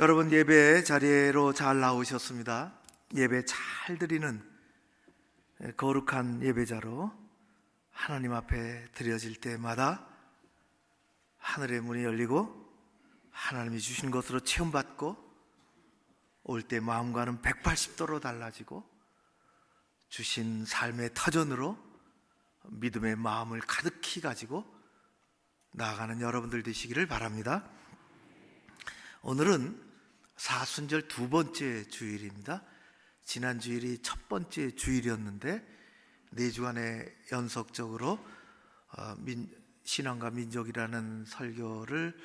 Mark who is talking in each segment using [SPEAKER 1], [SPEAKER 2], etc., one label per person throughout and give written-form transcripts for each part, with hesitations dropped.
[SPEAKER 1] 여러분, 예배 자리로 잘 나오셨습니다. 예배 잘 드리는 거룩한 예배자로 하나님 앞에 드려질 때마다 하늘의 문이 열리고 하나님이 주신 것으로 체험받고 올 때 마음과는 180도로 달라지고 주신 삶의 터전으로 믿음의 마음을 가득히 가지고 나아가는 여러분들 되시기를 바랍니다. 오늘은 사순절 두 번째 주일입니다. 지난 주일이 첫 번째 주일이었는데 4주간의 연속적으로 신앙과 민족이라는 설교를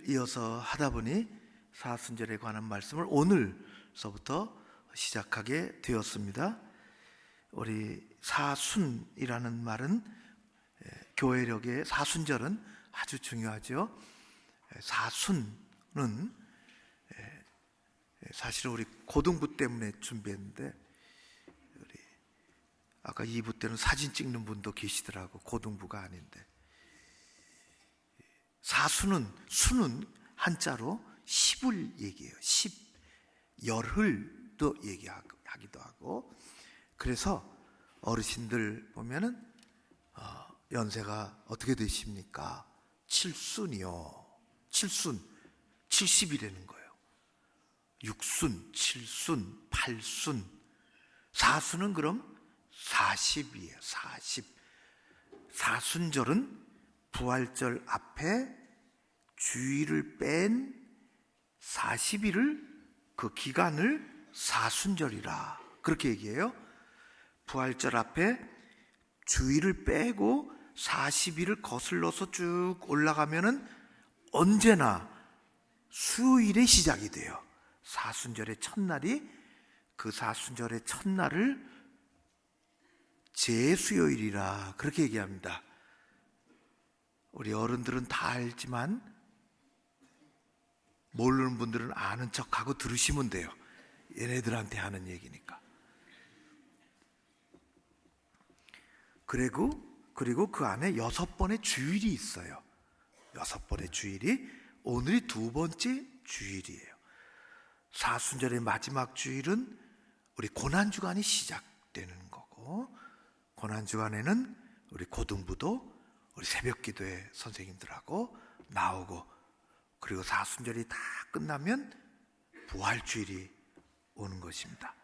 [SPEAKER 1] 이어서 하다 보니 사순절에 관한 말씀을 오늘서부터 시작하게 되었습니다. 우리 사순이라는 말은 교회력의 사순절은 아주 중요하죠. 사순은 사실은 우리 고등부 때문에 준비했는데, 우리 아까 2부 때는 사진 찍는 분도 계시더라고. 고등부가 아닌데. 사수는, 수는 한자로 10을 얘기해요. 10, 열흘도 얘기하기도 하고. 그래서 어르신들 보면은 연세가 어떻게 되십니까? 칠순이요. 칠순, 70이라는 거예요. 육순, 칠순, 팔순. 사순은 그럼 40이에요. 40. 사순절은 부활절 앞에 주일을 뺀 40일을, 그 기간을 사순절이라 그렇게 얘기해요. 부활절 앞에 주일을 빼고 40일을 거슬러서 쭉 올라가면은 언제나 수요일에 시작이 돼요. 사순절의 첫날이, 그 사순절의 첫날을 제수요일이라 그렇게 얘기합니다. 우리 어른들은 다 알지만 모르는 분들은 아는 척하고 들으시면 돼요. 얘네들한테 하는 얘기니까. 그리고 그 안에 6번의 주일이 있어요. 6번의 주일이, 오늘이 두 번째 주일이에요. 사순절의 마지막 주일은 우리 고난주간이 시작되는 거고, 고난주간에는 우리 고등부도 우리 새벽기도회 선생님들하고 나오고, 그리고 사순절이 다 끝나면 부활주일이 오는 것입니다.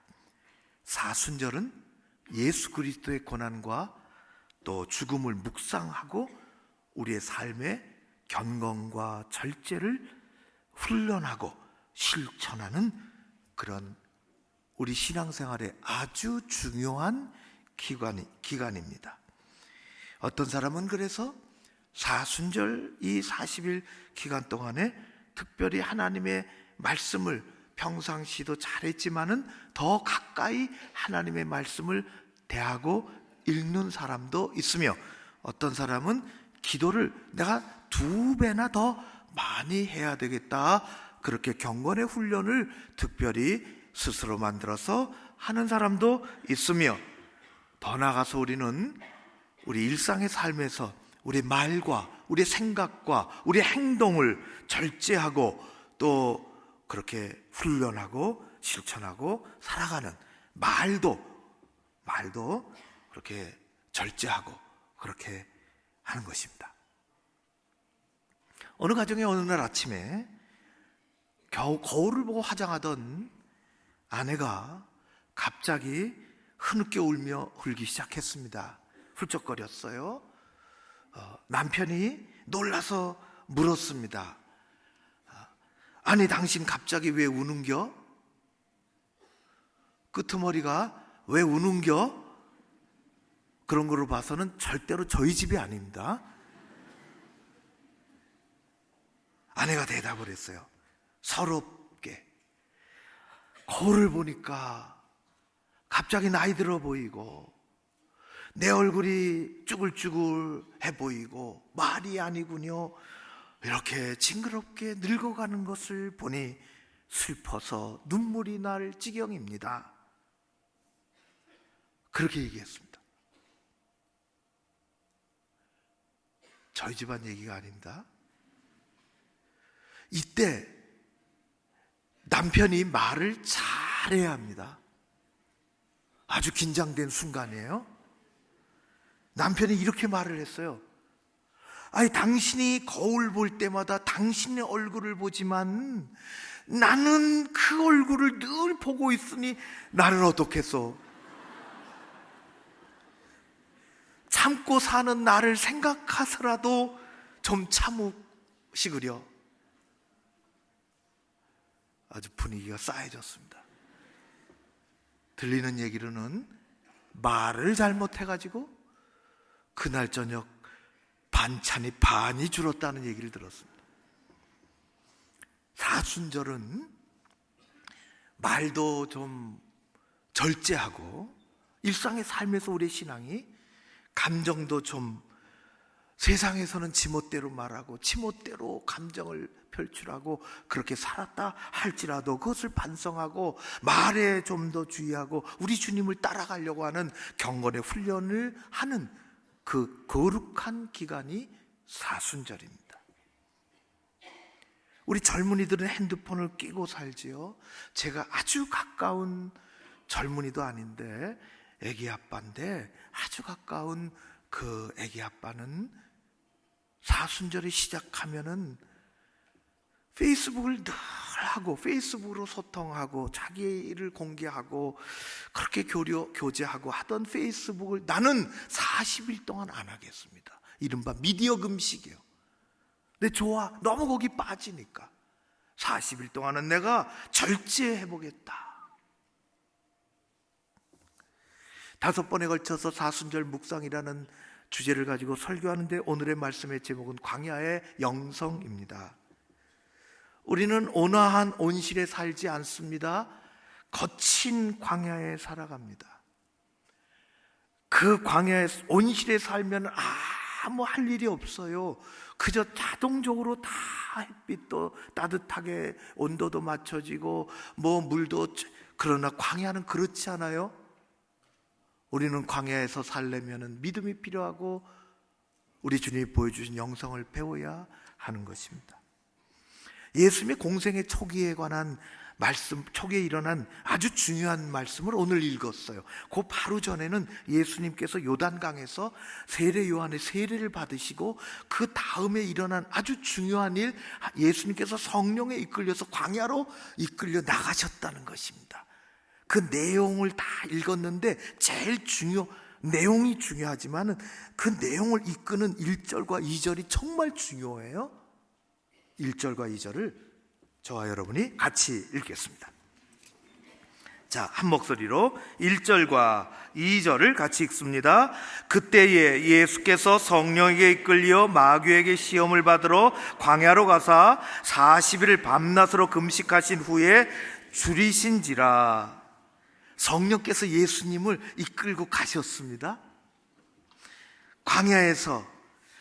[SPEAKER 1] 사순절은 예수 그리스도의 고난과 또 죽음을 묵상하고 우리의 삶의 견건과 절제를 훈련하고 실천하는 그런 우리 신앙생활에 아주 중요한 기간입니다. 어떤 사람은 그래서 사순절 이 40일 기간 동안에 특별히 하나님의 말씀을, 평상시도 잘했지만은 더 가까이 하나님의 말씀을 대하고 읽는 사람도 있으며, 어떤 사람은 기도를 내가 2배나 더 많이 해야 되겠다, 그렇게 경건의 훈련을 특별히 스스로 만들어서 하는 사람도 있으며, 더 나아가서 우리는 우리 일상의 삶에서 우리 말과 우리 생각과 우리 행동을 절제하고 또 그렇게 훈련하고 실천하고 살아가는, 말도 그렇게 절제하고 그렇게 하는 것입니다. 어느 가정에 어느 날 아침에 겨우 거울을 보고 화장하던 아내가 갑자기 흐느껴 울며 울기 시작했습니다. 훌쩍거렸어요. 남편이 놀라서 물었습니다. 아니, 당신 갑자기 왜 우는겨? 끄트머리가 왜 우는겨? 그런 거로 봐서는 절대로 저희 집이 아닙니다. 아내가 대답을 했어요. 서럽게. 거울을 보니까 갑자기 나이 들어 보이고 내 얼굴이 쭈글쭈글해 보이고 말이 아니군요. 이렇게 징그럽게 늙어가는 것을 보니 슬퍼서 눈물이 날 지경입니다. 그렇게 얘기했습니다. 저희 집안 얘기가 아닙니다. 이때 남편이 말을 잘해야 합니다. 아주 긴장된 순간이에요. 남편이 이렇게 말을 했어요. 아니, 당신이 거울 볼 때마다 당신의 얼굴을 보지만 나는 그 얼굴을 늘 보고 있으니 나를 어떻겠어? 참고 사는 나를 생각하서라도 좀 참으시구려. 아주 분위기가 싸해졌습니다. 들리는 얘기로는 말을 잘못해가지고 그날 저녁 반찬이 반이 줄었다는 얘기를 들었습니다. 사순절은 말도 좀 절제하고 일상의 삶에서 우리의 신앙이 감정도 좀 세상에서는 지멋대로 말하고 지멋대로 감정을 표출하고 그렇게 살았다 할지라도 그것을 반성하고 말에 좀 더 주의하고 우리 주님을 따라가려고 하는 경건의 훈련을 하는 그 거룩한 기간이 사순절입니다. 우리 젊은이들은 핸드폰을 끼고 살지요. 제가 아주 가까운 젊은이도 아닌데 애기 아빠인데 아주 가까운 그 애기 아빠는 사순절이 시작하면은 페이스북을 늘 하고 페이스북으로 소통하고 자기의 일을 공개하고 그렇게 교제하고 하던 페이스북을 나는 40일 동안 안 하겠습니다. 이른바 미디어 금식이에요. 근데 좋아, 너무 거기 빠지니까 40일 동안은 내가 절제해보겠다. 5번에 걸쳐서 사순절 묵상이라는 주제를 가지고 설교하는데 오늘의 말씀의 제목은 광야의 영성입니다. 우리는 온화한 온실에 살지 않습니다. 거친 광야에 살아갑니다. 그 광야의 온실에 살면 아무 할 일이 없어요. 그저 자동적으로 다 햇빛도 따뜻하게 온도도 맞춰지고 뭐 물도. 그러나 광야는 그렇지 않아요? 우리는 광야에서 살려면 믿음이 필요하고 우리 주님이 보여주신 영성을 배워야 하는 것입니다. 예수님의 공생의 초기에 관한 말씀, 초기에 일어난 아주 중요한 말씀을 오늘 읽었어요. 그 바로 전에는 예수님께서 요단강에서 세례 요한의 세례를 받으시고 그 다음에 일어난 아주 중요한 일, 예수님께서 성령에 이끌려서 광야로 이끌려 나가셨다는 것입니다. 그 내용을 다 읽었는데 제일 내용이 중요하지만 그 내용을 이끄는 1절과 2절이 정말 중요해요. 1절과 2절을 저와 여러분이 같이 읽겠습니다. 자, 한 목소리로 1절과 2절을 같이 읽습니다. 그때에 예수께서 성령에게 이끌려 마귀에게 시험을 받으러 광야로 가사 40일을 밤낮으로 금식하신 후에 줄이신지라. 성령께서 예수님을 이끌고 가셨습니다. 광야에서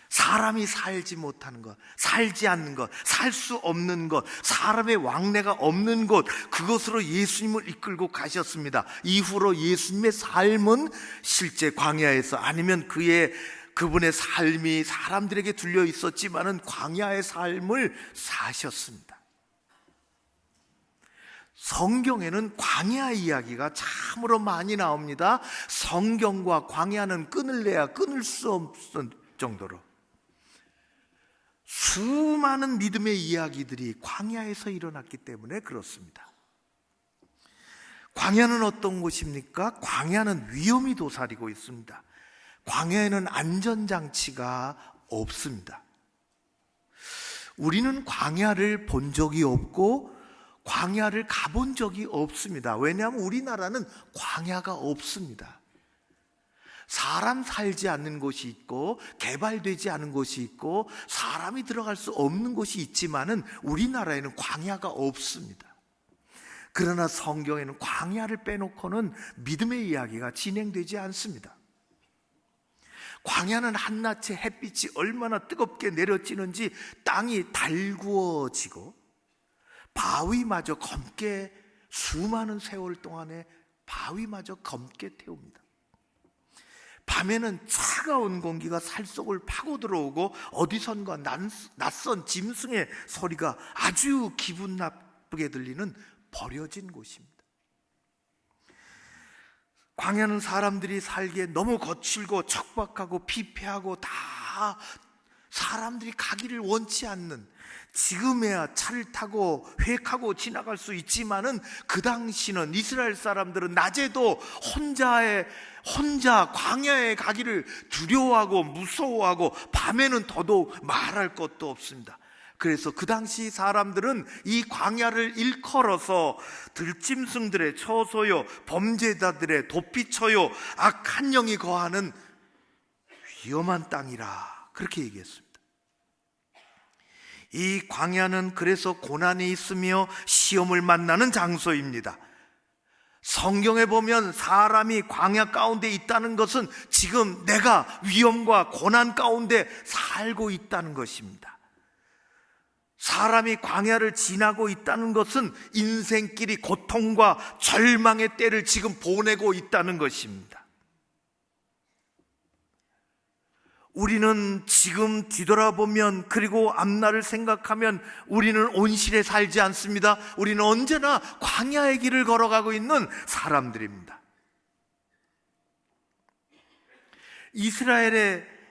[SPEAKER 1] 사람이 살지 못하는 것, 살지 않는 것, 살 수 없는 것, 사람의 왕래가 없는 곳, 그것으로 예수님을 이끌고 가셨습니다. 이후로 예수님의 삶은 실제 광야에서 아니면 그분의 삶이 사람들에게 들려 있었지만은 광야의 삶을 사셨습니다. 성경에는 광야 이야기가 참으로 많이 나옵니다. 성경과 광야는 끊을래야 끊을 수 없을 정도로 수많은 믿음의 이야기들이 광야에서 일어났기 때문에 그렇습니다. 광야는 어떤 곳입니까? 광야는 위험이 도사리고 있습니다. 광야에는 안전장치가 없습니다. 우리는 광야를 본 적이 없고 광야를 가본 적이 없습니다. 왜냐하면 우리나라는 광야가 없습니다. 사람 살지 않는 곳이 있고 개발되지 않은 곳이 있고 사람이 들어갈 수 없는 곳이 있지만은 우리나라에는 광야가 없습니다. 그러나 성경에는 광야를 빼놓고는 믿음의 이야기가 진행되지 않습니다. 광야는 한낮에 햇빛이 얼마나 뜨겁게 내려지는지 땅이 달구어지고 바위마저 검게 수많은 세월 동안에 바위마저 검게 태웁니다. 밤에는 차가운 공기가 살속을 파고 들어오고 어디선가 낯선 짐승의 소리가 아주 기분 나쁘게 들리는 버려진 곳입니다. 광야는 사람들이 살기에 너무 거칠고 척박하고 피폐하고 다 사람들이 가기를 원치 않는, 지금에야 차를 타고 획하고 지나갈 수 있지만은 그 당시는 이스라엘 사람들은 낮에도 혼자 광야에 가기를 두려워하고 무서워하고 밤에는 더더욱 말할 것도 없습니다. 그래서 그 당시 사람들은 이 광야를 일컬어서 들짐승들의 처소요, 범죄자들의 도피처요, 악한 영이 거하는 위험한 땅이라 그렇게 얘기했습니다. 이 광야는 그래서 고난이 있으며 시험을 만나는 장소입니다. 성경에 보면 사람이 광야 가운데 있다는 것은 지금 내가 위험과 고난 가운데 살고 있다는 것입니다. 사람이 광야를 지나고 있다는 것은 인생길이 고통과 절망의 때를 지금 보내고 있다는 것입니다. 우리는 지금 뒤돌아보면, 그리고 앞날을 생각하면 우리는 온실에 살지 않습니다. 우리는 언제나 광야의 길을 걸어가고 있는 사람들입니다. 이스라엘의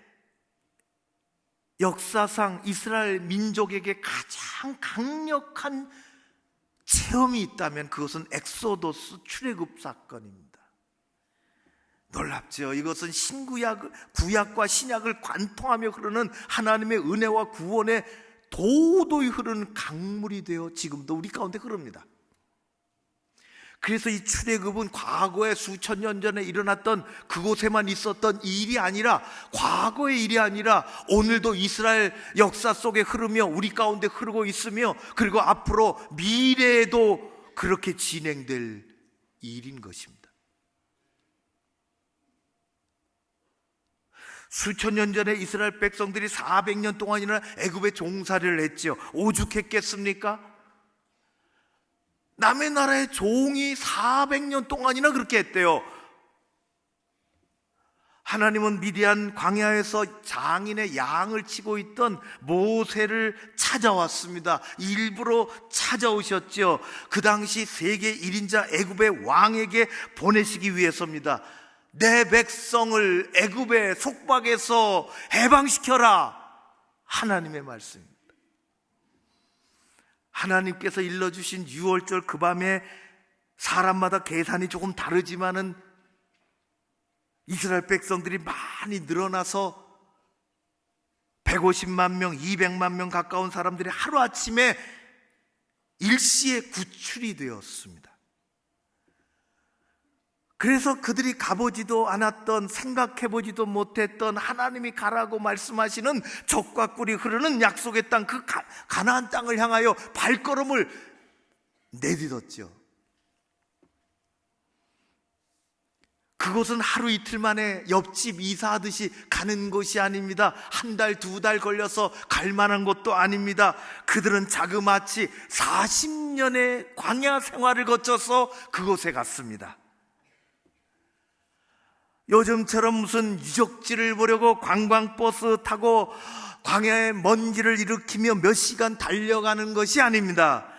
[SPEAKER 1] 역사상 이스라엘 민족에게 가장 강력한 체험이 있다면 그것은 엑소더스 출애굽 사건입니다. 놀랍죠. 이것은 구약과 신약을 관통하며 흐르는 하나님의 은혜와 구원의 도도히 흐르는 강물이 되어 지금도 우리 가운데 흐릅니다. 그래서 이 출애굽은 과거에 수천 년 전에 일어났던 그곳에만 있었던 일이 아니라, 과거의 일이 아니라 오늘도 이스라엘 역사 속에 흐르며 우리 가운데 흐르고 있으며, 그리고 앞으로 미래에도 그렇게 진행될 일인 것입니다. 수천 년 전에 이스라엘 백성들이 400년 동안이나 애굽에 종살이를 했죠. 오죽했겠습니까? 남의 나라의 종이 400년 동안이나 그렇게 했대요. 하나님은 미디안 광야에서 장인의 양을 치고 있던 모세를 찾아왔습니다. 일부러 찾아오셨죠. 그 당시 세계 1인자 애굽의 왕에게 보내시기 위해서입니다. 내 백성을 애굽의 속박에서 해방시켜라. 하나님의 말씀입니다. 하나님께서 일러주신 유월절 그 밤에 사람마다 계산이 조금 다르지만은 이스라엘 백성들이 많이 늘어나서 150만 명, 200만 명 가까운 사람들이 하루아침에 일시에 구출이 되었습니다. 그래서 그들이 가보지도 않았던, 생각해보지도 못했던 하나님이 가라고 말씀하시는 젖과 꿀이 흐르는 약속의 땅, 그 가나안 땅을 향하여 발걸음을 내딛었죠. 그곳은 하루 이틀 만에 옆집 이사하듯이 가는 곳이 아닙니다. 한 달, 두 달 걸려서 갈 만한 곳도 아닙니다. 그들은 자그마치 40년의 광야 생활을 거쳐서 그곳에 갔습니다. 요즘처럼 무슨 유적지를 보려고 관광버스 타고 광야의 먼지를 일으키며 몇 시간 달려가는 것이 아닙니다.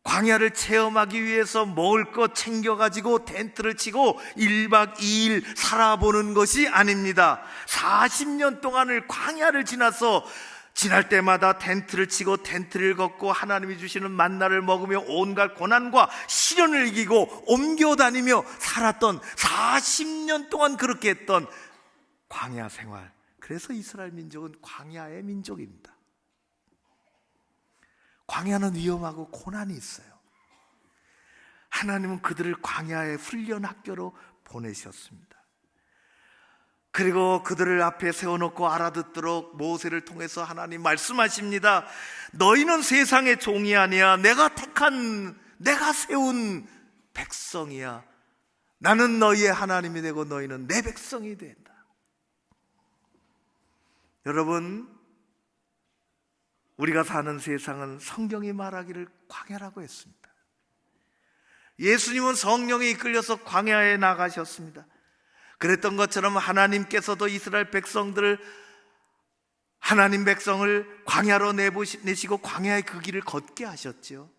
[SPEAKER 1] 광야를 체험하기 위해서 먹을 것 챙겨가지고 텐트를 치고 1박 2일 살아보는 것이 아닙니다. 40년 동안을 광야를 지날 때마다 텐트를 치고 텐트를 걷고 하나님이 주시는 만나를 먹으며 온갖 고난과 시련을 이기고 옮겨다니며 살았던 40년 동안 그렇게 했던 광야 생활. 그래서 이스라엘 민족은 광야의 민족입니다. 광야는 위험하고 고난이 있어요. 하나님은 그들을 광야의 훈련 학교로 보내셨습니다. 그리고 그들을 앞에 세워놓고 알아듣도록 모세를 통해서 하나님 말씀하십니다. 너희는 세상의 종이 아니야. 내가 세운 백성이야. 나는 너희의 하나님이 되고 너희는 내 백성이 된다. 여러분, 우리가 사는 세상은 성경이 말하기를 광야라고 했습니다. 예수님은 성령에 이끌려서 광야에 나가셨습니다. 그랬던 것처럼 하나님께서도 이스라엘 백성들을, 하나님 백성을 광야로 내시고 광야의 그 길을 걷게 하셨죠.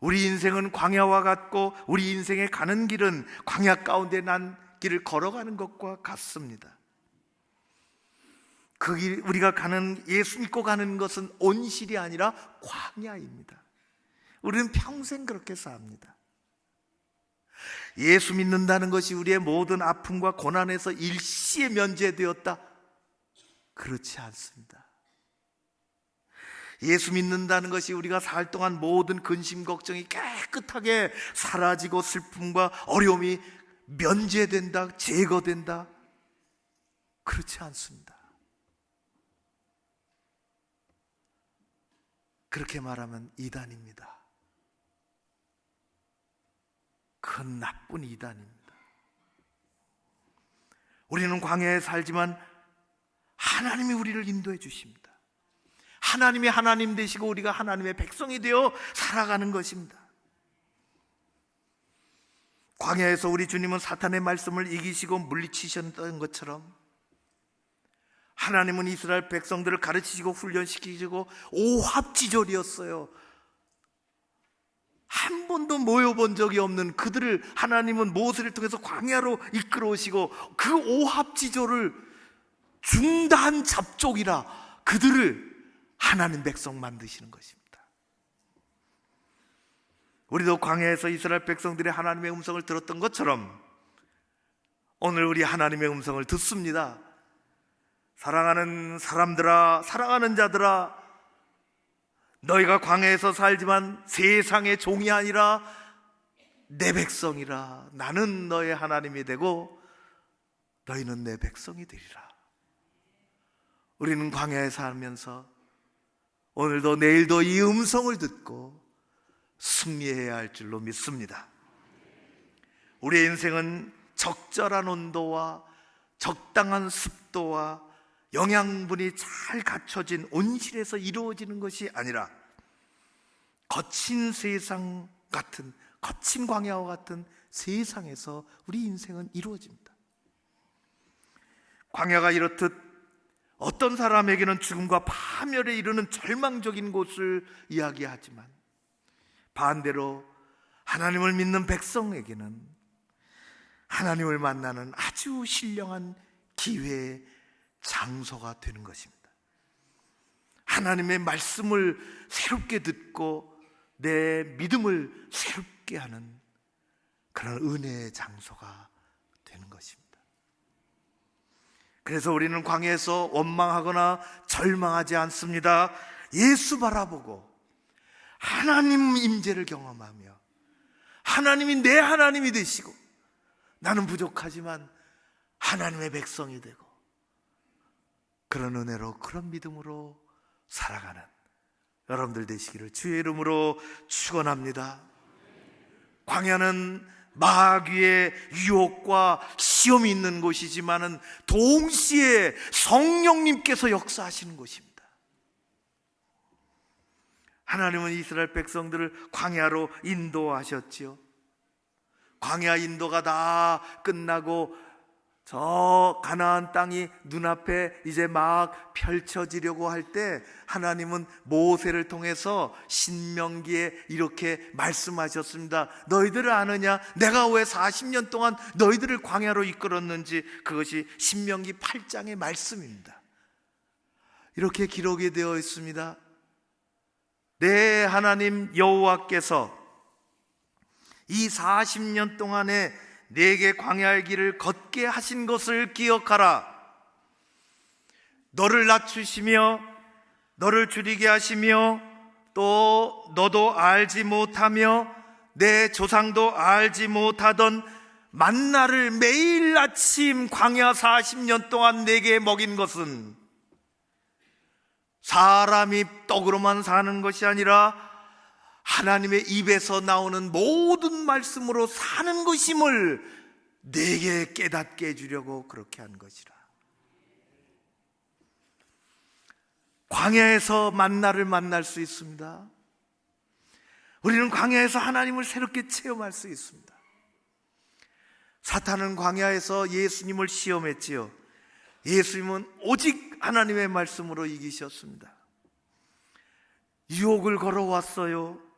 [SPEAKER 1] 우리 인생은 광야와 같고 우리 인생의 가는 길은 광야 가운데 난 길을 걸어가는 것과 같습니다. 그 길, 우리가 가는, 예수 믿고 가는 것은 온실이 아니라 광야입니다. 우리는 평생 그렇게 삽니다. 예수 믿는다는 것이 우리의 모든 아픔과 고난에서 일시에 면제되었다, 그렇지 않습니다. 예수 믿는다는 것이 우리가 살 동안 모든 근심 걱정이 깨끗하게 사라지고 슬픔과 어려움이 면제된다, 제거된다, 그렇지 않습니다. 그렇게 말하면 이단입니다. 큰 나쁜 이단입니다. 우리는 광야에 살지만 하나님이 우리를 인도해 주십니다. 하나님이 하나님 되시고 우리가 하나님의 백성이 되어 살아가는 것입니다. 광야에서 우리 주님은 사탄의 말씀을 이기시고 물리치셨던 것처럼 하나님은 이스라엘 백성들을 가르치시고 훈련시키시고 오합지졸이었어요. 한 번도 모여본 적이 없는 그들을 하나님은 모세를 통해서 광야로 이끌어 오시고 그 오합지졸을 중단 잡족이라 그들을 하나님 백성 만드시는 것입니다. 우리도 광야에서 이스라엘 백성들이 하나님의 음성을 들었던 것처럼 오늘 우리 하나님의 음성을 듣습니다. 사랑하는 사람들아, 사랑하는 자들아, 너희가 광야에서 살지만 세상의 종이 아니라 내 백성이라. 나는 너의 하나님이 되고 너희는 내 백성이 되리라. 우리는 광야에 살면서 오늘도 내일도 이 음성을 듣고 승리해야 할 줄로 믿습니다. 우리의 인생은 적절한 온도와 적당한 습도와 영양분이 잘 갖춰진 온실에서 이루어지는 것이 아니라 거친 세상 같은, 거친 광야와 같은 세상에서 우리 인생은 이루어집니다. 광야가 이렇듯 어떤 사람에게는 죽음과 파멸에 이르는 절망적인 곳을 이야기하지만 반대로 하나님을 믿는 백성에게는 하나님을 만나는 아주 신령한 기회의 장소가 되는 것입니다. 하나님의 말씀을 새롭게 듣고 내 믿음을 새롭게 하는 그런 은혜의 장소가 되는 것입니다. 그래서 우리는 광야에서 원망하거나 절망하지 않습니다. 예수 바라보고 하나님 임재를 경험하며 하나님이 내 하나님이 되시고 나는 부족하지만 하나님의 백성이 되고 그런 은혜로, 그런 믿음으로 살아가는 여러분들 되시기를 주의 이름으로 축원합니다. 광야는 마귀의 유혹과 시험이 있는 곳이지만은 동시에 성령님께서 역사하시는 곳입니다. 하나님은 이스라엘 백성들을 광야로 인도하셨지요. 광야 인도가 다 끝나고 저 가나안 땅이 눈앞에 이제 막 펼쳐지려고 할 때 하나님은 모세를 통해서 신명기에 이렇게 말씀하셨습니다. 너희들을 아느냐? 내가 왜 40년 동안 너희들을 광야로 이끌었는지. 그것이 신명기 8장의 말씀입니다. 이렇게 기록이 되어 있습니다. 내 하나님 여호와께서 이 40년 동안에 내게 광야의 길을 걷게 하신 것을 기억하라. 너를 낮추시며 너를 줄이게 하시며 또 너도 알지 못하며 내 조상도 알지 못하던 만나를 매일 아침 광야 40년 동안 내게 먹인 것은 사람이 떡으로만 사는 것이 아니라 하나님의 입에서 나오는 모든 말씀으로 사는 것임을 내게 깨닫게 해주려고 그렇게 한 것이라. 광야에서 만나를 만날 수 있습니다. 우리는 광야에서 하나님을 새롭게 체험할 수 있습니다. 사탄은 광야에서 예수님을 시험했지요. 예수님은 오직 하나님의 말씀으로 이기셨습니다. 유혹을 걸어왔어요.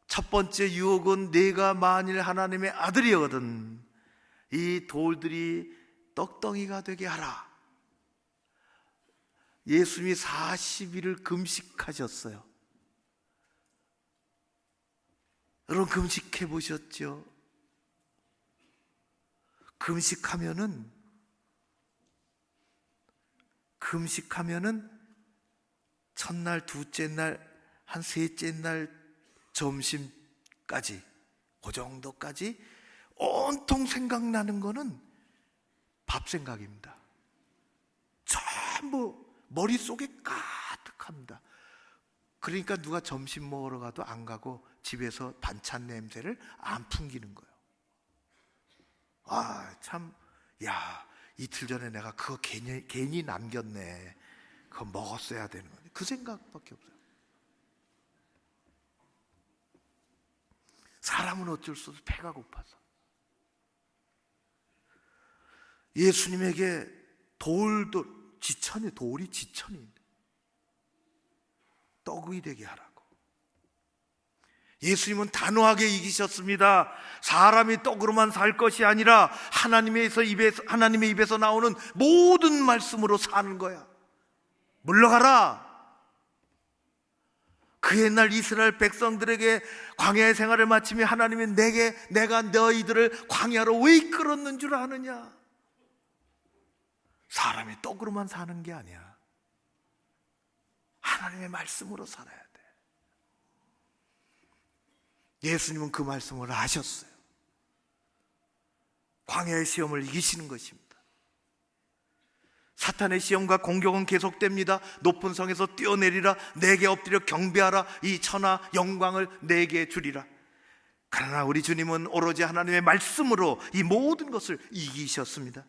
[SPEAKER 1] 첫 번째 유혹은 네가 만일 하나님의 아들이거든 이 돌들이 떡덩이가 되게 하라. 예수님이 40일을 금식하셨어요. 여러분 금식해 보셨죠? 금식하면은 첫날, 둘째 날, 한 셋째 날 점심까지 그 정도까지 온통 생각나는 거는 밥 생각입니다. 전부 머릿속에 가득합니다. 그러니까 누가 점심 먹으러 가도 안 가고 집에서 반찬 냄새를 안 풍기는 거예요. 아, 참, 야, 이틀 전에 내가 그거 괜히 남겼네. 그거 먹었어야 되는 거네. 그 생각밖에 없어요. 사람은 어쩔 수 없어 배가 고파서. 예수님에게 돌이 지천이 떡이 되게 하라고. 예수님은 단호하게 이기셨습니다. 사람이 떡으로만 살 것이 아니라 하나님의 입에서 나오는 모든 말씀으로 사는 거야. 물러가라. 그 옛날 이스라엘 백성들에게 광야의 생활을 마치며 하나님이 내가 너희들을 광야로 왜 이끌었는 줄 아느냐? 사람이 떡으로만 사는 게 아니야. 하나님의 말씀으로 살아야 돼. 예수님은 그 말씀을 하셨어요. 광야의 시험을 이기시는 것입니다. 사탄의 시험과 공격은 계속됩니다. 높은 성에서 뛰어내리라. 내게 엎드려 경배하라. 이 천하 영광을 내게 주리라. 그러나 우리 주님은 오로지 하나님의 말씀으로 이 모든 것을 이기셨습니다.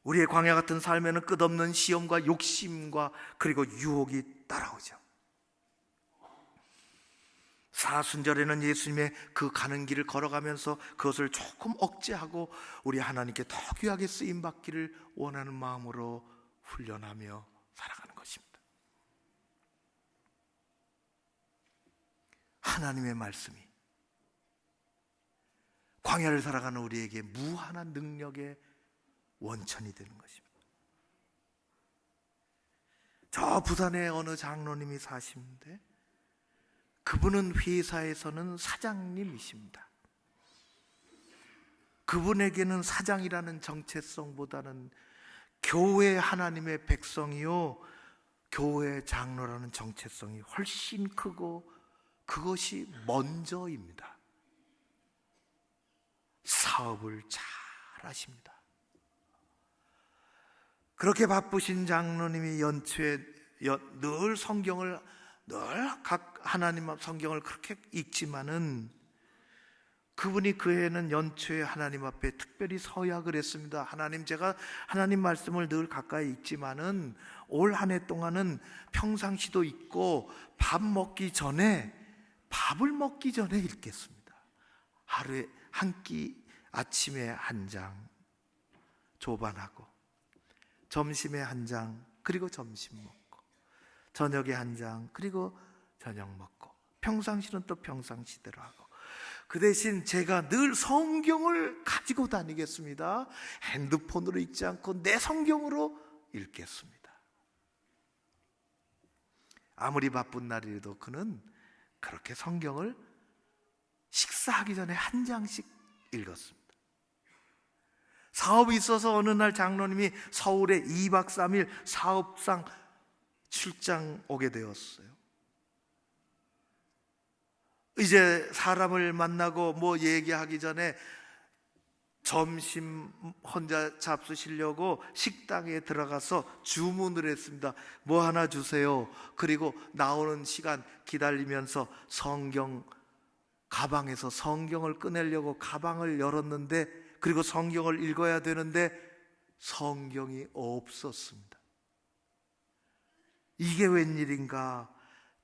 [SPEAKER 1] 우리의 광야 같은 삶에는 끝없는 시험과 욕심과 그리고 유혹이 따라오죠. 사순절에는 예수님의 그 가는 길을 걸어가면서 그것을 조금 억제하고 우리 하나님께 더 귀하게 쓰임받기를 원하는 마음으로 훈련하며 살아가는 것입니다. 하나님의 말씀이 광야를 살아가는 우리에게 무한한 능력의 원천이 되는 것입니다. 저 부산에 어느 장로님이 사시는데 그분은 회사에서는 사장님이십니다. 그분에게는 사장이라는 정체성보다는 교회 하나님의 백성이요, 교회 장로라는 정체성이 훨씬 크고 그것이 먼저입니다. 사업을 잘 하십니다. 그렇게 바쁘신 장로님이 연초에 늘 성경을 각 하나님 앞 성경을 그렇게 읽지만은 그분이 그 해는 연초에 하나님 앞에 특별히 서약을 했습니다. 하나님, 제가 하나님 말씀을 늘 가까이 읽지만은 올 한 해 동안은 평상시도 읽고 밥을 먹기 전에 읽겠습니다. 하루에 한 끼, 아침에 한 장 조반하고 점심에 한 장, 그리고 점심 먹고 저녁에 한 장, 그리고 저녁 먹고 평상시는 또 평상시대로 하고 그 대신 제가 늘 성경을 가지고 다니겠습니다. 핸드폰으로 읽지 않고 내 성경으로 읽겠습니다. 아무리 바쁜 날이라도 그는 그렇게 성경을 식사하기 전에 한 장씩 읽었습니다. 사업이 있어서 어느 날 장로님이 서울에 2박 3일 사업상 출장 오게 되었어요. 이제 사람을 만나고 뭐 얘기하기 전에 점심 혼자 잡수시려고 식당에 들어가서 주문을 했습니다. 뭐 하나 주세요. 그리고 나오는 시간 기다리면서 가방에서 성경을 꺼내려고 가방을 열었는데, 그리고 성경을 읽어야 되는데 성경이 없었습니다. 이게 웬일인가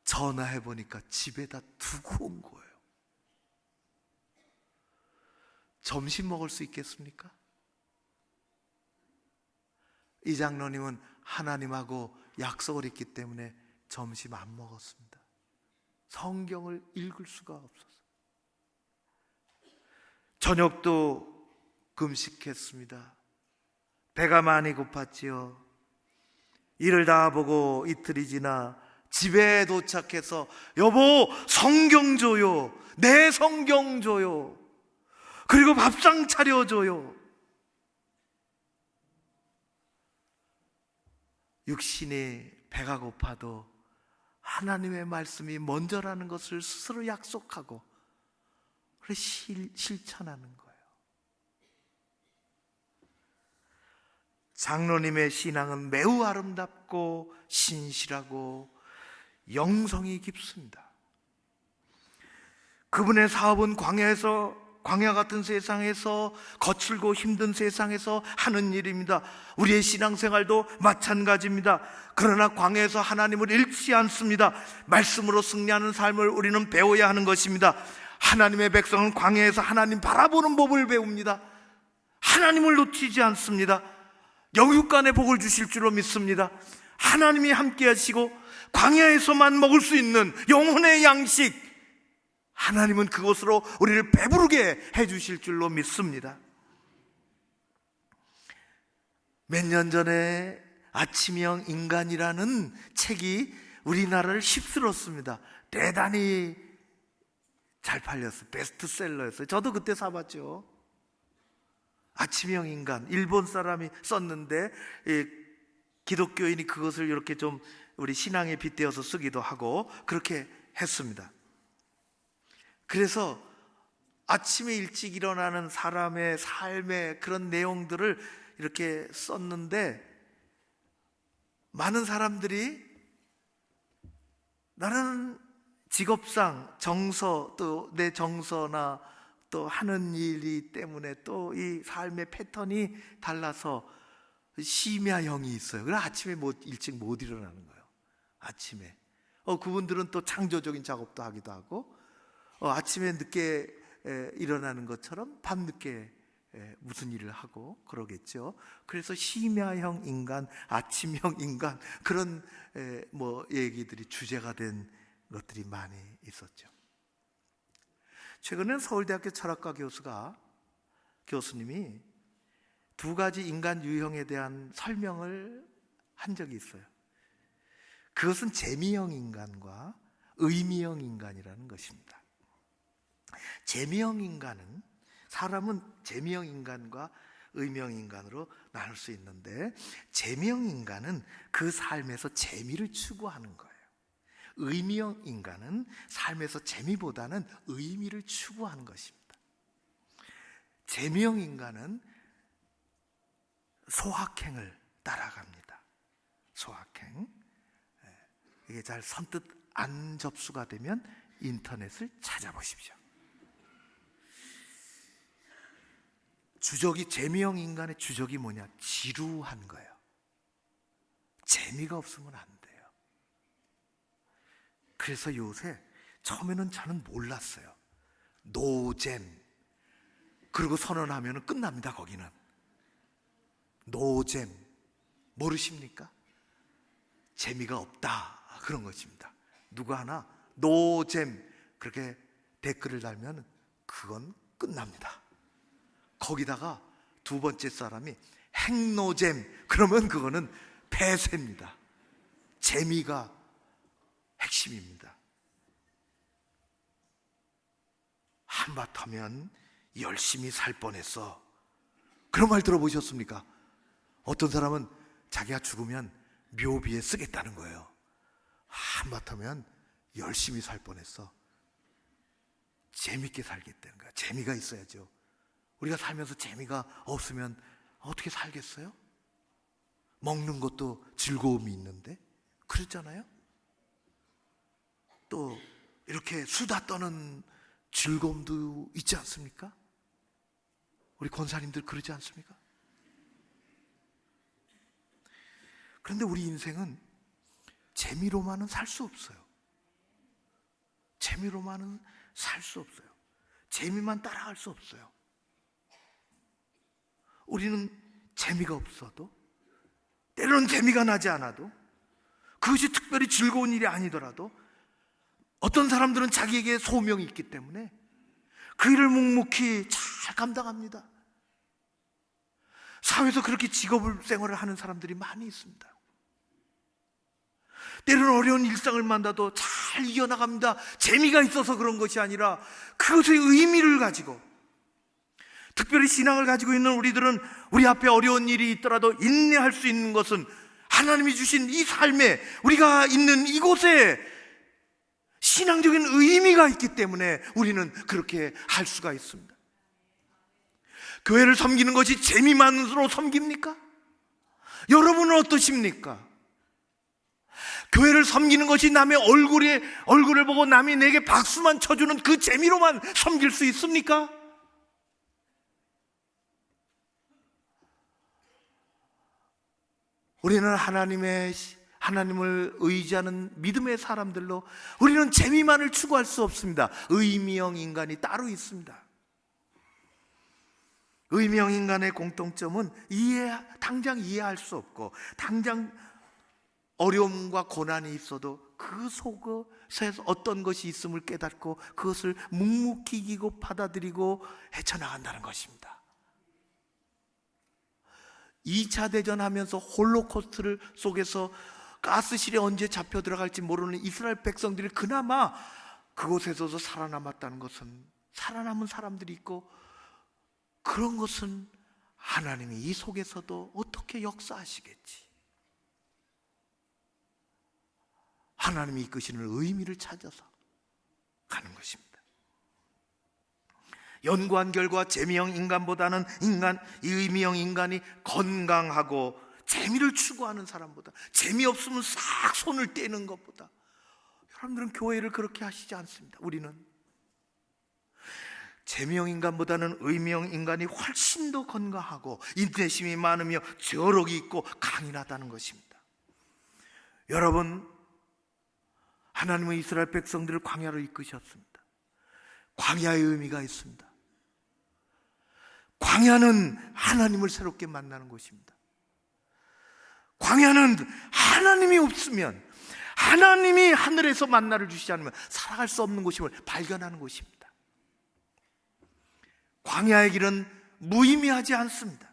[SPEAKER 1] 전화해 보니까 집에다 두고 온 거예요. 점심 먹을 수 있겠습니까? 이 장로님은 하나님하고 약속을 했기 때문에 점심 안 먹었습니다. 성경을 읽을 수가 없어서 저녁도 금식했습니다. 배가 많이 고팠지요. 일을 다 보고 이틀이 지나 집에 도착해서 여보, 성경 줘요. 내 성경 줘요. 그리고 밥상 차려줘요. 육신이 배가 고파도 하나님의 말씀이 먼저라는 것을 스스로 약속하고 실천하는 거예요. 장로님의 신앙은 매우 아름답고 신실하고 영성이 깊습니다. 그분의 사업은 광야 같은 세상에서, 거칠고 힘든 세상에서 하는 일입니다. 우리의 신앙생활도 마찬가지입니다. 그러나 광야에서 하나님을 잃지 않습니다. 말씀으로 승리하는 삶을 우리는 배워야 하는 것입니다. 하나님의 백성은 광야에서 하나님 바라보는 법을 배웁니다. 하나님을 놓치지 않습니다. 영육간의 복을 주실 줄로 믿습니다. 하나님이 함께 하시고 광야에서만 먹을 수 있는 영혼의 양식, 하나님은 그것으로 우리를 배부르게 해주실 줄로 믿습니다. 몇 년 전에 아침형 인간이라는 책이 우리나라를 휩쓸었습니다. 대단히 잘 팔렸어요. 베스트셀러였어요. 저도 그때 사봤죠. 아침형 인간, 일본 사람이 썼는데 기독교인이 그것을 이렇게 좀 우리 신앙에 빗대어서 쓰기도 하고 그렇게 했습니다. 그래서 아침에 일찍 일어나는 사람의 삶의 그런 내용들을 이렇게 썼는데, 많은 사람들이 나는 직업상 정서, 또 내 정서나 또 하는 일이 때문에 또 이 삶의 패턴이 달라서 심야형이 있어요. 그래서 아침에 일찍 못 일어나는 거예요. 아침에 그분들은 또 창조적인 작업도 하기도 하고, 아침에 늦게 일어나는 것처럼 밤늦게 무슨 일을 하고 그러겠죠. 그래서 심야형 인간, 아침형 인간, 그런 얘기들이 주제가 된 것들이 많이 있었죠. 최근에 서울대학교 철학과 교수님이 두 가지 인간 유형에 대한 설명을 한 적이 있어요. 그것은 재미형 인간과 의미형 인간이라는 것입니다. 재미형 인간은, 사람은 재미형 인간과 의미형 인간으로 나눌 수 있는데, 재미형 인간은 그 삶에서 재미를 추구하는 거예요. 의미형 인간은 삶에서 재미보다는 의미를 추구하는 것입니다. 재미형 인간은 소확행을 따라갑니다. 소확행. 이게 잘 선뜻 안 접수가 되면 인터넷을 찾아보십시오. 재미형 인간의 주적이 뭐냐? 지루한 거예요. 재미가 없으면 안 돼요. 그래서 요새, 처음에는 저는 몰랐어요. 노잼. 그리고 선언하면 끝납니다, 거기는. 노잼. 모르십니까? 재미가 없다, 그런 것입니다. 누구 하나 노잼 그렇게 댓글을 달면 그건 끝납니다. 거기다가 두 번째 사람이 핵노잼, 그러면 그거는 폐쇄입니다. 재미가 핵심입니다. 한바탕면 열심히 살 뻔했어, 그런 말 들어보셨습니까? 어떤 사람은 자기가 죽으면 묘비에 쓰겠다는 거예요. 한바탕면 열심히 살 뻔했어. 재밌게 살겠다는 거야. 재미가 있어야죠. 우리가 살면서 재미가 없으면 어떻게 살겠어요? 먹는 것도 즐거움이 있는데, 그렇잖아요? 또 이렇게 수다 떠는 즐거움도 있지 않습니까? 우리 권사님들 그러지 않습니까? 그런데 우리 인생은 재미로만은 살 수 없어요. 재미로만은 살 수 없어요. 재미만 따라갈 수 없어요. 우리는 재미가 없어도, 때로는 재미가 나지 않아도, 그것이 특별히 즐거운 일이 아니더라도 어떤 사람들은 자기에게 소명이 있기 때문에 그 일을 묵묵히 잘 감당합니다. 사회에서 그렇게 직업을 생활을 하는 사람들이 많이 있습니다. 때로는 어려운 일상을 만나도 잘 이겨나갑니다. 재미가 있어서 그런 것이 아니라 그것의 의미를 가지고, 특별히 신앙을 가지고 있는 우리들은 우리 앞에 어려운 일이 있더라도 인내할 수 있는 것은 하나님이 주신 이 삶에, 우리가 있는 이곳에 신앙적인 의미가 있기 때문에 우리는 그렇게 할 수가 있습니다. 교회를 섬기는 것이 재미만으로 섬깁니까? 여러분은 어떠십니까? 교회를 섬기는 것이 남의 얼굴을 보고 남이 내게 박수만 쳐주는 그 재미로만 섬길 수 있습니까? 우리는 하나님을 의지하는 믿음의 사람들로 우리는 재미만을 추구할 수 없습니다. 의미형 인간이 따로 있습니다. 의미형 인간의 공통점은 당장 이해할 수 없고, 당장 어려움과 고난이 있어도 그 속에 어떤 것이 있음을 깨닫고 그것을 묵묵히 이기고 받아들이고 헤쳐나간다는 것입니다. 2차 대전 하면서 홀로코스트를 속에서 가스실에 언제 잡혀 들어갈지 모르는 이스라엘 백성들이 그나마 그곳에서도 살아남았다는 것은, 살아남은 사람들이 있고, 그런 것은 하나님이 이 속에서도 어떻게 역사하시겠지, 하나님이 이끄시는 의미를 찾아서 가는 것입니다. 연구한 결과 재미형 인간보다는 이 의미형 인간이 건강하고 재미를 추구하는 사람보다, 재미없으면 싹 손을 떼는 것보다, 여러분들은 교회를 그렇게 하시지 않습니다. 우리는 재미형 인간보다는 의미형 인간이 훨씬 더 건강하고 인내심이 많으며 저력이 있고 강인하다는 것입니다. 여러분, 하나님은 이스라엘 백성들을 광야로 이끄셨습니다. 광야의 의미가 있습니다. 광야는 하나님을 새롭게 만나는 곳입니다. 광야는 하나님이 없으면, 하나님이 하늘에서 만나를 주시지 않으면 살아갈 수 없는 곳임을 발견하는 곳입니다. 광야의 길은 무의미하지 않습니다.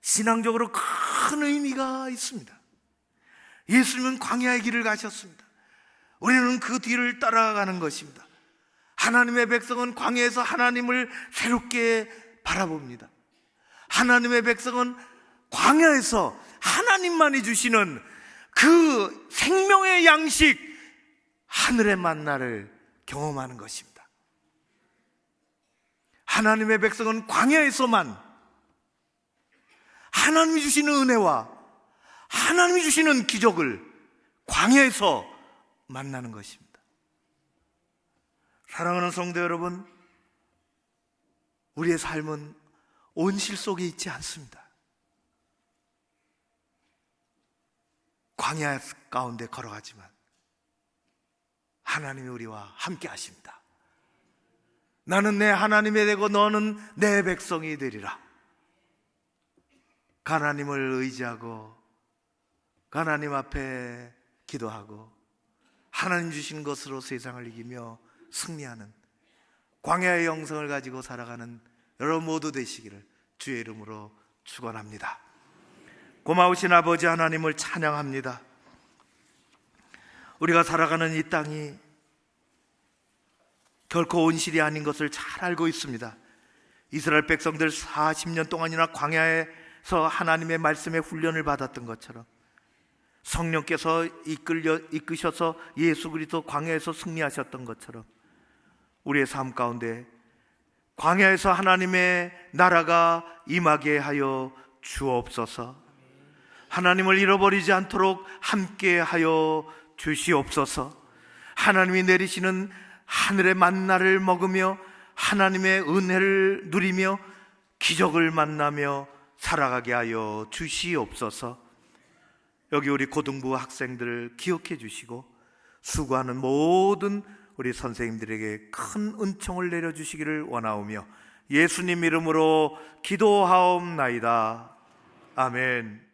[SPEAKER 1] 신앙적으로 큰 의미가 있습니다. 예수님은 광야의 길을 가셨습니다. 우리는 그 뒤를 따라가는 것입니다. 하나님의 백성은 광야에서 하나님을 새롭게 바라봅니다. 하나님의 백성은 광야에서 하나님만이 주시는 그 생명의 양식, 하늘의 만나를 경험하는 것입니다. 하나님의 백성은 광야에서만 하나님이 주시는 은혜와 하나님이 주시는 기적을 광야에서 만나는 것입니다. 사랑하는 성도 여러분, 우리의 삶은 온실 속에 있지 않습니다. 광야 가운데 걸어가지만 하나님이 우리와 함께 하십니다. 나는 내 하나님이 되고 너는 내 백성이 되리라. 하나님을 의지하고 하나님 앞에 기도하고 하나님 주신 것으로 세상을 이기며 승리하는 광야의 영성을 가지고 살아가는 여러분 모두 되시기를 주의 이름으로 축원합니다. 고마우신 아버지 하나님을 찬양합니다. 우리가 살아가는 이 땅이 결코 온실이 아닌 것을 잘 알고 있습니다. 이스라엘 백성들 40년 동안이나 광야에서 하나님의 말씀에 훈련을 받았던 것처럼 성령께서 이끄셔서 예수 그리스도 광야에서 승리하셨던 것처럼 우리의 삶 가운데 광야에서 하나님의 나라가 임하게 하여 주옵소서. 하나님을 잃어버리지 않도록 함께 하여 주시옵소서. 하나님이 내리시는 하늘의 만나를 먹으며 하나님의 은혜를 누리며 기적을 만나며 살아가게 하여 주시옵소서. 여기 우리 고등부 학생들을 기억해 주시고 수고하는 모든 우리 선생님들에게 큰 은총을 내려주시기를 원하오며 예수님 이름으로 기도하옵나이다. 아멘.